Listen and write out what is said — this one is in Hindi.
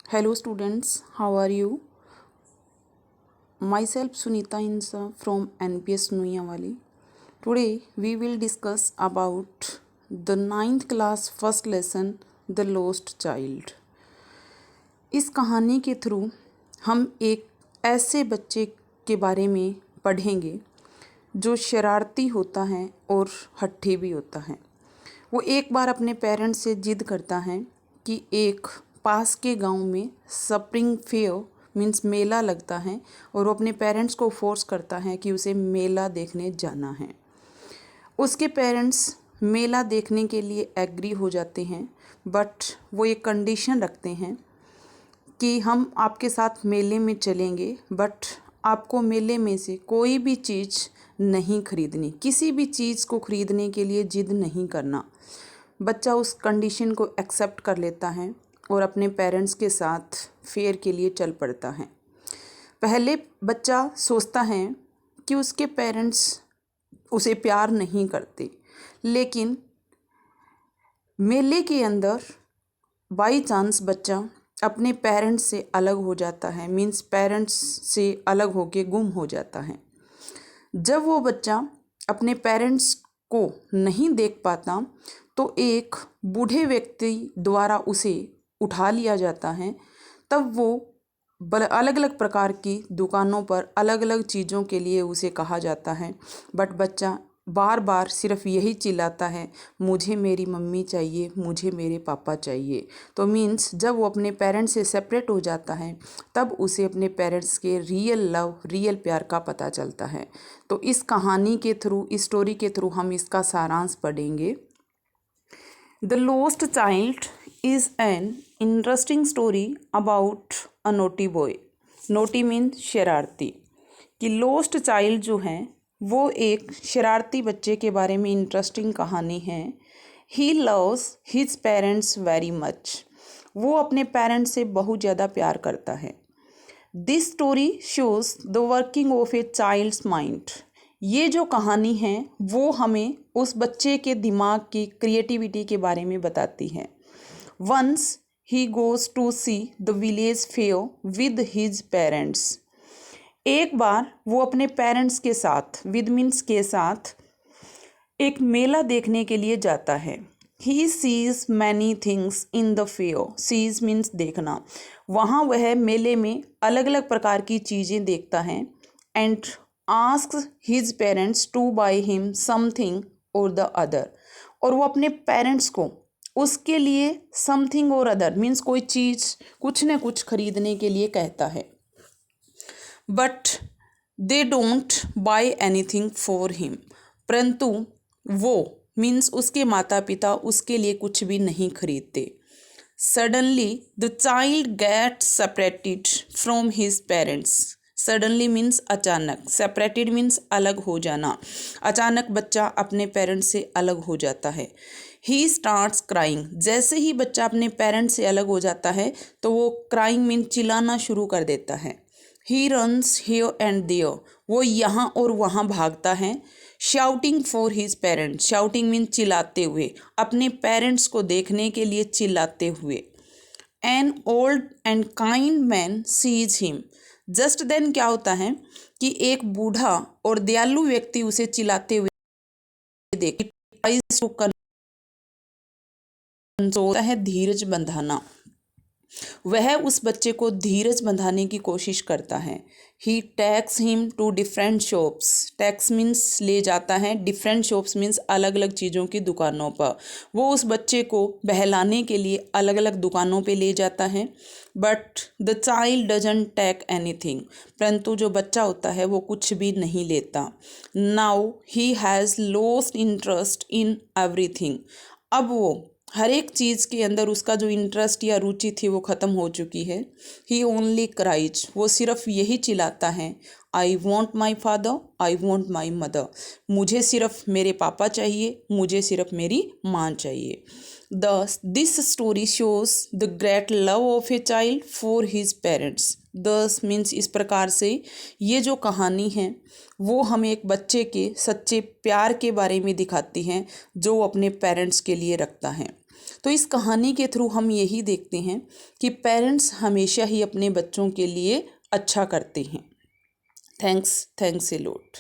Hello students, how are you? Myself Sunita Insa from NPS Nuyawali. Today we will discuss about the ninth class first lesson The Lost Child. इस कहानी के थ्रू हम एक ऐसे बच्चे के बारे में पढ़ेंगे जो शरारती होता है और हट्टी भी होता है। वो एक बार अपने पेरेंट्स से जिद करता है कि एक पास के गांव में स्प्रिंग फेयर मीन्स मेला लगता है और वो अपने पेरेंट्स को फोर्स करता है कि उसे मेला देखने जाना है। उसके पेरेंट्स मेला देखने के लिए एग्री हो जाते हैं, बट वो एक कंडीशन रखते हैं कि हम आपके साथ मेले में चलेंगे, बट आपको मेले में से कोई भी चीज़ नहीं खरीदनी, किसी भी चीज़ को खरीदने के लिए जिद नहीं करना। बच्चा उस कंडीशन को एक्सेप्ट कर लेता है और अपने पेरेंट्स के साथ फेयर के लिए चल पड़ता है। पहले बच्चा सोचता है कि उसके पेरेंट्स उसे प्यार नहीं करते, लेकिन मेले के अंदर बाई चांस बच्चा अपने पेरेंट्स से अलग हो जाता है, मीन्स पेरेंट्स से अलग होके गुम हो जाता है। जब वो बच्चा अपने पेरेंट्स को नहीं देख पाता तो एक बूढ़े व्यक्ति द्वारा उसे उठा लिया जाता है। तब वो अलग अलग प्रकार की दुकानों पर अलग अलग चीज़ों के लिए उसे कहा जाता है, बट बच्चा बार बार सिर्फ यही चिल्लाता है, मुझे मेरी मम्मी चाहिए, मुझे मेरे पापा चाहिए। तो मीन्स जब वो अपने पेरेंट्स से सेपरेट हो जाता है तब उसे अपने पेरेंट्स के रियल लव, रियल प्यार का पता चलता है। तो इस कहानी के थ्रू, इस स्टोरी के थ्रू हम इसका सारांश पढ़ेंगे। The lost child is an interesting story about a naughty boy. naughty means शरारती। कि लोस्ट चाइल्ड जो है वो एक शरारती बच्चे के बारे में इंटरेस्टिंग कहानी है। He loves his parents very much. वो अपने पेरेंट्स से बहुत ज़्यादा प्यार करता है। This story shows the working of a child's mind. ये जो कहानी है वो हमें उस बच्चे के दिमाग की क्रिएटिविटी के बारे में बताती है। Once he goes to see the village fair with his parents. एक बार वो अपने पेरेंट्स के साथ, with means के साथ, एक मेला देखने के लिए जाता है। He sees many things in the fair. Sees means देखना। वहाँ वह मेले में अलग अलग प्रकार की चीज़ें देखता है and asks his parents to buy him something or the other. और वो अपने पेरेंट्स को उसके लिए समथिंग और अदर मीन्स कोई चीज़, कुछ न कुछ खरीदने के लिए कहता है, but they don't buy anything for him. परंतु वो मीन्स उसके माता पिता उसके लिए कुछ भी नहीं खरीदते। Suddenly the child get separated from his parents. Suddenly means अचानक, सेपरेटेड मीन्स अलग हो जाना। अचानक बच्चा अपने पेरेंट्स से अलग हो जाता है। He starts crying. जैसे ही बच्चा अपने पेरेंट्स से अलग हो जाता है तो वो क्राइंग मीन चिल्लाना शुरू कर देता है। He runs here and there. वो यहाँ और वहाँ भागता है। Shouting for his parents. Shouting mean चिल्लाते हुए, अपने पेरेंट्स को देखने के लिए चिल्लाते हुए। An old and kind man sees him. Just then क्या होता है कि एक बूढ़ा और दयालु व्यक्ति उसे चिल्लाते हुए देख होता है धीरज बंधाना। वह उस बच्चे को धीरज बंधाने की कोशिश करता है। He takes him to different shops. Takes means ले जाता है, डिफरेंट शॉप्स मीन्स अलग अलग चीज़ों की दुकानों पर। वो उस बच्चे को बहलाने के लिए अलग अलग दुकानों पे ले जाता है, but the child doesn't take anything. परंतु जो बच्चा होता है वो कुछ भी नहीं लेता। Now he has lost interest in everything. अब वो हर एक चीज़ के अंदर उसका जो इंटरेस्ट या रुचि थी वो ख़त्म हो चुकी है। ही ओनली क्राइज। वो सिर्फ यही चिल्लाता है, I want my father, I want my mother. मुझे सिर्फ मेरे पापा चाहिए, मुझे सिर्फ मेरी माँ चाहिए। This story shows the great love of a child for his parents. दस मीन्स इस प्रकार से ये जो कहानी है वो हमें एक बच्चे के सच्चे प्यार के बारे में दिखाती है जो वो अपने पेरेंट्स के लिए रखता है। तो इस कहानी के थ्रू हम यही देखते हैं कि पेरेंट्स हमेशा ही अपने बच्चों के लिए अच्छा करते हैं। Thanks a lot.